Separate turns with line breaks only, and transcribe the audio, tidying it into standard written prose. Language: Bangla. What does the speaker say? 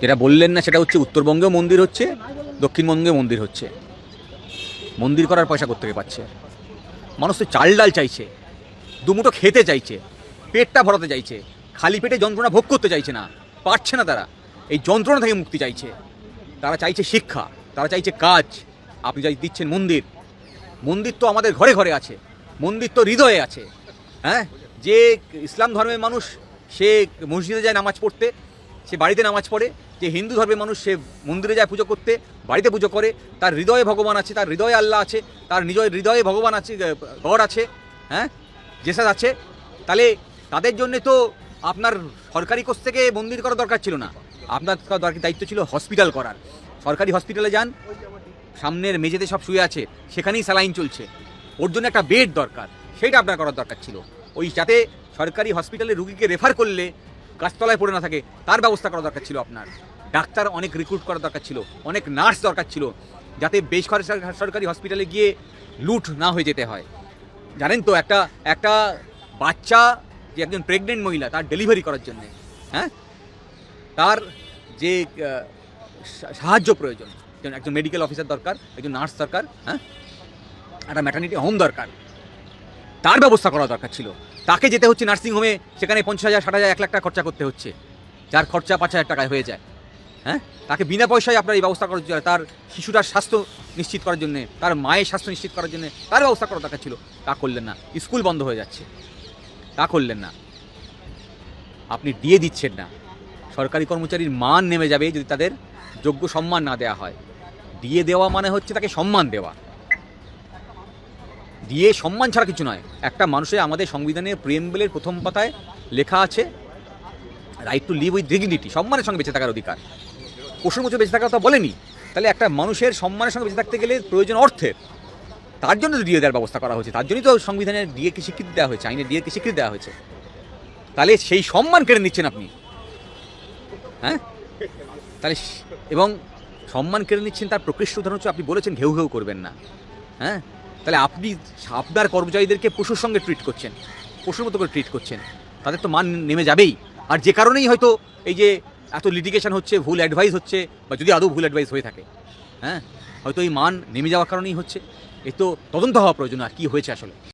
যেটা বললেন না সেটা হচ্ছে উত্তরবঙ্গেও মন্দির হচ্ছে, দক্ষিণবঙ্গেও মন্দির হচ্ছে। মন্দির করার পয়সা কোত্থেকে পাচ্ছে? মানুষ তো চাল ডাল চাইছে, দুমুঠো খেতে চাইছে, পেটটা ভরাতে চাইছে, খালি পেটে যন্ত্রণা ভোগ করতে চাইছে না, পারছে না তারা। এই যন্ত্রণা থেকে মুক্তি চাইছে, তারা চাইছে শিক্ষা, তারা চাইছে কাজ। আপনি যাই দিচ্ছেন মন্দির, মন্দির তো আমাদের ঘরে ঘরে আছে, মন্দির তো হৃদয়ে আছে। হ্যাঁ, যে ইসলাম ধর্মের মানুষ সে মসজিদে যায় নামাজ পড়তে, সে বাড়িতে নামাজ পড়ে। যে হিন্দু ধর্মের মানুষ সে মন্দিরে যায় পুজো করতে, বাড়িতে পুজো করে। তার হৃদয়ে ভগবান আছে, তার হৃদয়ে আল্লাহ আছে, তার নিজের হৃদয়ে ভগবান আছে, গড আছে, হ্যাঁ, জেসাস আছে। তাহলে তাদের জন্যে তো আপনার সরকারি কোষ থেকে মন্দির করার দরকার ছিল না, আপনার দায়িত্ব ছিল হসপিটাল করার। সরকারি হসপিটালে যান, সামনের মেঝেতে সব শুয়ে আছে, সেখানেই স্যালাইন চলছে, ওর জন্য একটা বেড দরকার, সেইটা আপনার করার দরকার ছিল। ওই যাতে সরকারি হসপিটালে রুগীকে রেফার করলে গাছতলায় পড়ে না থাকে, তার ব্যবস্থা করা দরকার ছিল আপনার। ডাক্তার অনেক রিক্রুট করা দরকার ছিল, অনেক নার্স দরকার ছিল, যাতে বেসরকারি হসপিটালে গিয়ে লুট না হয়ে যেতে হয়। জানেন তো, একটা একটা বাচ্চা, যে একজন প্রেগনেন্ট মহিলা, তার ডেলিভারি করার জন্যে, হ্যাঁ, তার যে সাহায্য প্রয়োজন, একজন মেডিকেল অফিসার দরকার, একজন নার্স দরকার, হ্যাঁ, একটা ম্যাটারনিটি হোম দরকার, তার ব্যবস্থা করা দরকার ছিল। তাকে যেতে হচ্ছে নার্সিংহোমে, সেখানে 50,000, 60,000, 1 লাখ টাকা খরচা করতে হচ্ছে, যার খরচা 5,000 টাকায় হয়ে যায়। হ্যাঁ, তাকে বিনা পয়সায় আপনার এই ব্যবস্থা করার জন্য, তার শিশুটার স্বাস্থ্য নিশ্চিত করার জন্য, তার মায়ের স্বাস্থ্য নিশ্চিত করার জন্য তার ব্যবস্থা করা দরকার ছিল। তা করলেন না, স্কুল বন্ধ হয়ে যাচ্ছে, তা করলেন না। আপনি দিয়ে দিচ্ছেন না, সরকারি কর্মচারীর মান নেমে যাবে যদি তাদের যোগ্য সম্মান না দেওয়া হয়। দিয়ে দেওয়া মানে হচ্ছে তাকে সম্মান দেওয়া, দিয়ে সম্মান ছাড়া কিছু নয়। একটা মানুষের, আমাদের সংবিধানের প্রিএম্বলের প্রথম পাতায় লেখা আছে right two live with dignity, সম্মানের সঙ্গে বেঁচে থাকার অধিকার। পশুর মতো বেঁচে থাকার কথা বলেনি। তাহলে একটা মানুষের সম্মানের সঙ্গে বেঁচে থাকতে গেলে প্রয়োজন অর্থের, তার জন্য তো দিয়ে দেওয়ার ব্যবস্থা করা হয়েছে, তার জন্যই তো সংবিধানের ডিএকে স্বীকৃতি দেওয়া হয়েছে, আইনের ডিএকে স্বীকৃতি দেওয়া হয়েছে। তাহলে সেই সম্মান কেড়ে নিচ্ছেন আপনি, হ্যাঁ। তাহলে এবং সম্মান কেড়ে নিচ্ছেন, তার প্রকৃষ্ট উদাহরণ হচ্ছে আপনি বলেছেন ঘেউ ঘেউ করবেন না, হ্যাঁ। তাহলে আপনি আপনার কর্মচারীদেরকে পশুর সঙ্গে ট্রিট করছেন, পশুর মতো করে ট্রিট করছেন, তাদের তো মান নেমে যাবেই। আর যে কারণেই হয়তো এই যে এত লিটিগেশন হচ্ছে, ভুল অ্যাডভাইস হচ্ছে, বা যদি আদৌ ভুল অ্যাডভাইস হয়ে থাকে, হ্যাঁ, হয়তো এই মান নেমে যাওয়ার কারণেই হচ্ছে। এ তো তদন্ত হওয়া প্রয়োজন, আর কী হয়েছে আসলে।